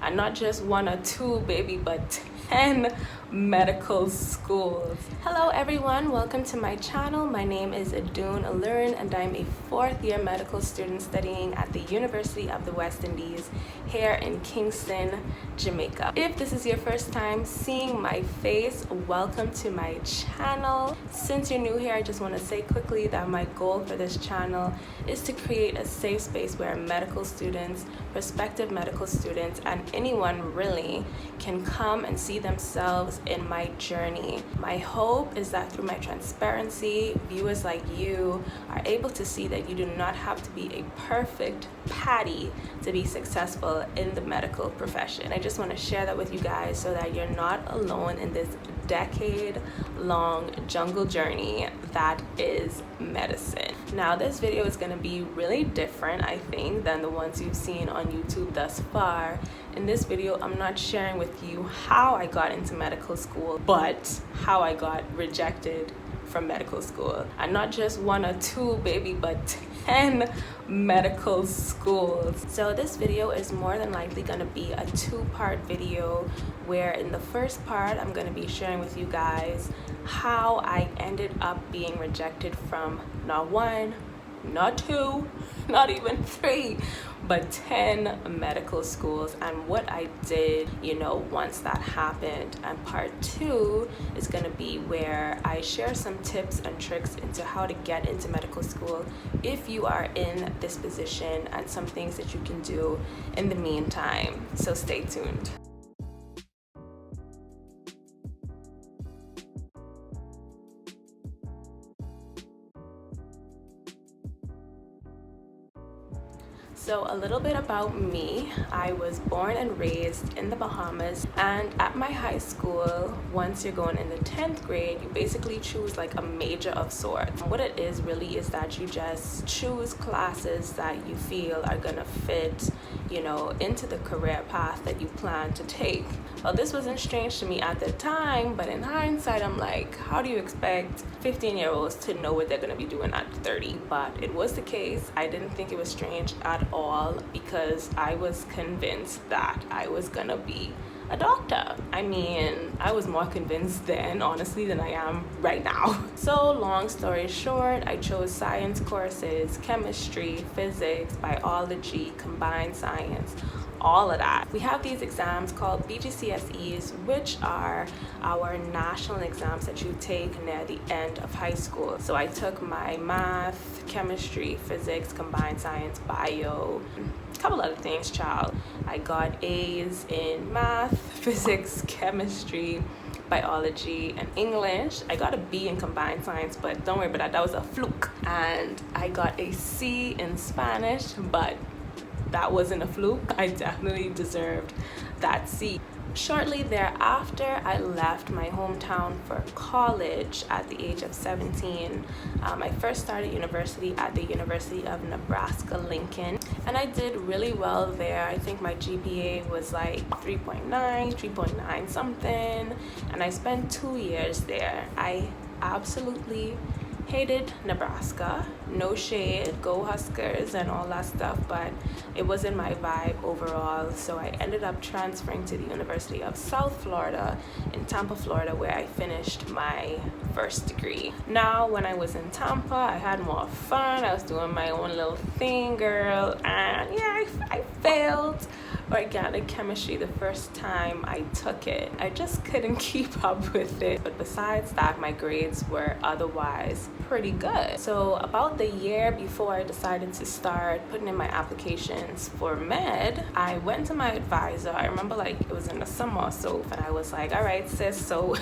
and not just one or two, baby, but 10 medical schools. Hello everyone, welcome to my channel. My name is Adun Alurin and I'm a fourth year medical student studying at the University of the West Indies here in Kingston, Jamaica. If this is your first time seeing my face, welcome to my channel. Since you're new here, I just want to say quickly that my goal for this channel is to create a safe space where medical students, prospective medical students, and anyone really can come and see themselves in my journey. My hope is that through my transparency, viewers like you are able to see that you do not have to be a perfect patty to be successful in the medical profession. I just want to share that with you guys so that you're not alone in this decade-long jungle journey that is medicine. Now, this video is going to be really different, I think, than the ones you've seen on YouTube thus far. In this video, I'm not sharing with you how I got into medical school, but how I got rejected from medical school. And not just one or two, baby, but 10 medical schools. So this video is more than likely going to be a two-part video, where in the first part I'm going to be sharing with you guys how I ended up being rejected from not one, not two, not even three, but 10 medical schools, and what I did, once that happened. And part two is going to be where I share some tips and tricks into how to get into medical school if you are in this position, and some things that you can do in the meantime. So stay tuned. So a little bit about me. I was born and raised in the Bahamas, and at my high school, once you're going in the 10th grade, you basically choose like a major of sorts. What it is really is that you just choose classes that you feel are gonna fit, into the career path that you plan to take. Well, this wasn't strange to me at the time, but in hindsight, I'm like, how do you expect 15-year-olds to know what they're gonna be doing at 30? But it was the case. I didn't think it was strange at all, because I was convinced that I was gonna be a doctor. I mean, I was more convinced then, honestly, than I am right now. So long story short, I chose science courses, chemistry, physics, biology, combined science, all of that. We have these exams called BGCSEs, which are our national exams that you take near the end of high school. So I took my math, chemistry, physics, combined science, bio, a couple other things, child. I got A's in math, physics, chemistry, biology, and English. I got a B in combined science, but don't worry about that, that was a fluke. And I got a C in Spanish, but that wasn't a fluke. I definitely deserved that C. Shortly thereafter, I left my hometown for college at the age of 17. I first started university at the University of Nebraska-Lincoln, and I did really well there. I think my GPA was like 3.9 something, and I spent 2 years there. I absolutely hated Nebraska. No shade, go Huskers and all that stuff, but it wasn't my vibe overall. So I ended up transferring to the University of South Florida in Tampa, Florida, where I finished my first degree. Now, when I was in Tampa, I had more fun. I was doing my own little thing, girl, and yeah, I failed organic chemistry the first time I took it. I just couldn't keep up with it. But besides that, my grades were otherwise pretty good. So about the year before I decided to start putting in my applications for med, I went to my advisor. I remember like it was in the summer or so, and I was like, all right, sis, so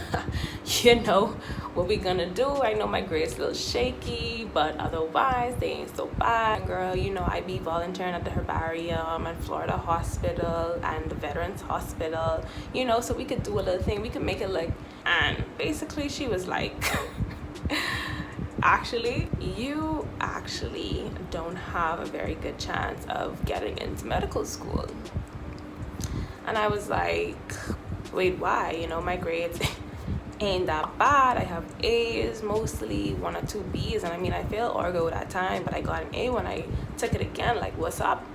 what we gonna do? I know my grades a little shaky, but otherwise they ain't so bad. Girl, I be volunteering at the herbarium and Florida Hospital and the Veterans Hospital, so we could do a little thing, we could make it look. And basically she was like, actually, you actually don't have a very good chance of getting into medical school. And I was like, wait, why? My grades ain't that bad. I have A's, mostly 1 or 2 B's, and I mean, I failed orgo that time, but I got an A when I took it again, like, what's up?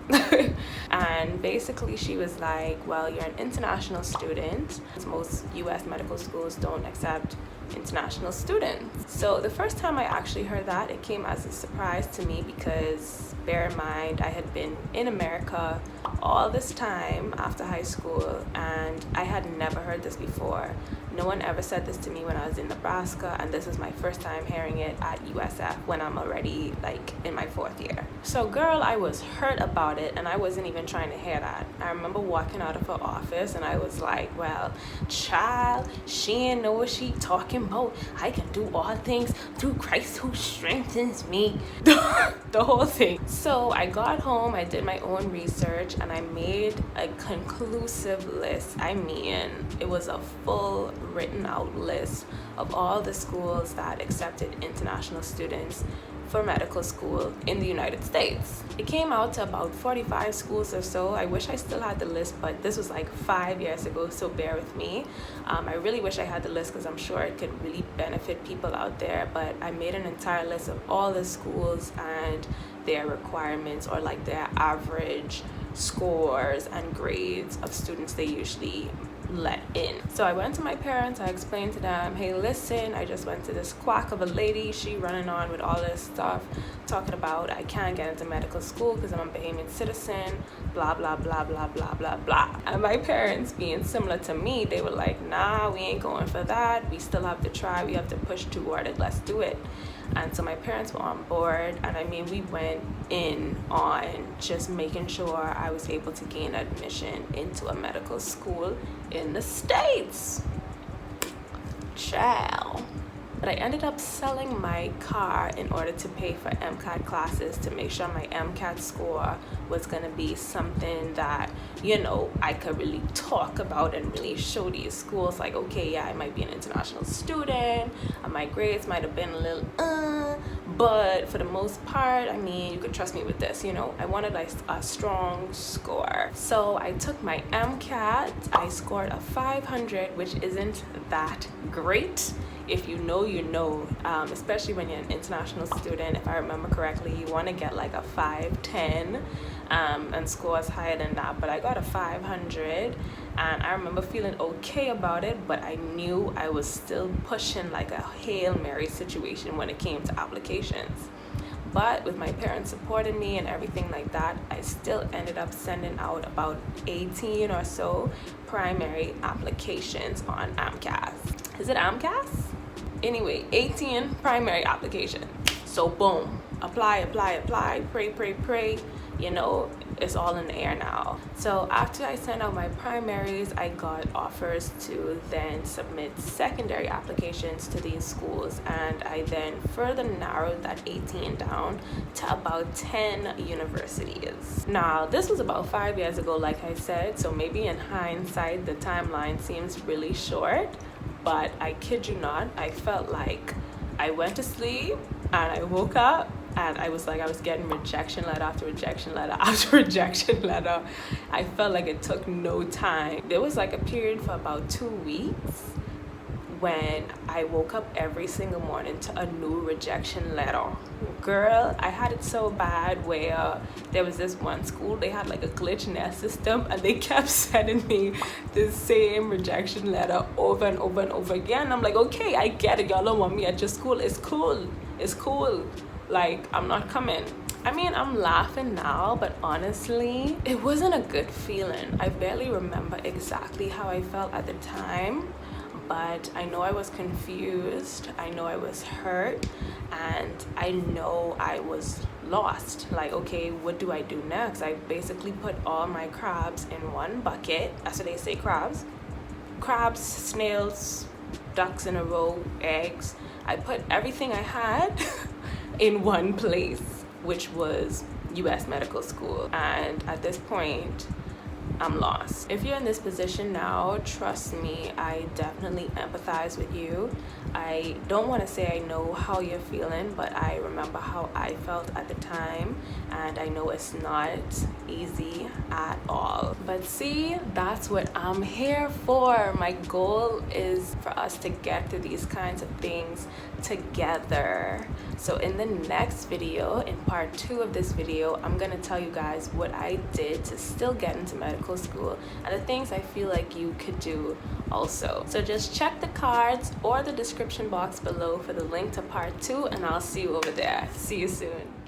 And basically she was like, well, you're an international student. Most US medical schools don't accept international students. So the first time I actually heard that, it came as a surprise to me, because bear in mind, I had been in America all this time after high school, and I had never heard this before. No one ever said this to me when I was in Nebraska, and this was my first time hearing it at USF when I'm already like in my 4th year. So girl, I was hurt about it, and I wasn't even trying to hear that. I remember walking out of her office and I was like, well, child, she ain't know what she talking about. I can do all things through Christ who strengthens me. The whole thing. So I got home, I did my own research, and I made a conclusive list. I mean, it was a full written out list of all the schools that accepted international students for medical school in the United States. It came out to about 45 schools or so. I wish I still had the list, but this was like 5 years ago, so bear with me. I really wish I had the list, because I'm sure it could really benefit people out there, but I made an entire list of all the schools and their requirements, or like their average scores and grades of students they usually let in. So I went to my parents, I explained to them, hey listen, I just went to this quack of a lady, she running on with all this stuff, talking about I can't get into medical school because I'm a Bahamian citizen, blah blah blah blah blah blah blah. And my parents, being similar to me, they were like, nah, we ain't going for that, we still have to try, we have to push toward it, let's do it. And so my parents were on board, and I mean, we went in on just making sure I was able to gain admission into a medical school in the States. Ciao. But I ended up selling my car in order to pay for MCAT classes, to make sure my MCAT score was going to be something that, you know, I could really talk about and really show these schools like, okay, yeah, I might be an international student, and my grades might have been a little, but for the most part, I mean, you could trust me with this, you know, I wanted a strong score. So I took my MCAT, I scored a 500, which isn't that great. If you know, you know, especially when you're an international student. If I remember correctly, you want to get like a 510 and scores higher than that, but I got a 500, and I remember feeling okay about it, but I knew I was still pushing like a Hail Mary situation when it came to applications. But with my parents supporting me and everything like that, I still ended up sending out about 18 or so primary applications on AMCAS. Is it AMCAS? Anyway, 18 primary applications. So boom, apply, pray. You know, it's all in the air now. So after I sent out my primaries, I got offers to then submit secondary applications to these schools, and I then further narrowed that 18 down to about 10 universities. Now, this was about 5 years ago, like I said, so maybe in hindsight, the timeline seems really short, but I kid you not, I felt like I went to sleep and I woke up and I was getting rejection letter after rejection letter after rejection letter. I felt like it took no time. There was like a period for about 2 weeks when I woke up every single morning to a new rejection letter. Girl, I had it so bad where there was this one school, they had like a glitch in their system, and they kept sending me the same rejection letter over and over and over again. I'm like, okay, I get it, y'all don't want me at your school. It's cool. Like, I'm not coming. I mean, I'm laughing now, but honestly, it wasn't a good feeling. I barely remember exactly how I felt at the time, but I know I was confused, I know I was hurt, and I know I was lost. Like, okay, what do I do next? I basically put all my crabs in one bucket. That's what they say, crabs, snails, ducks in a row, eggs. I put everything I had in one place, which was US medical school. And at this point, I'm lost. If you're in this position now, trust me, I definitely empathize with you. I don't want to say I know how you're feeling, but I remember how I felt at the time, and I know it's not easy at all. But see, that's what I'm here for. My goal is for us to get through these kinds of things together. So in the next video, in part 2 of this video, I'm gonna tell you guys what I did to still get into medical school and the things I feel like you could do also. So just check the cards or the description box below for the link to part 2, and I'll see you over there. See you soon.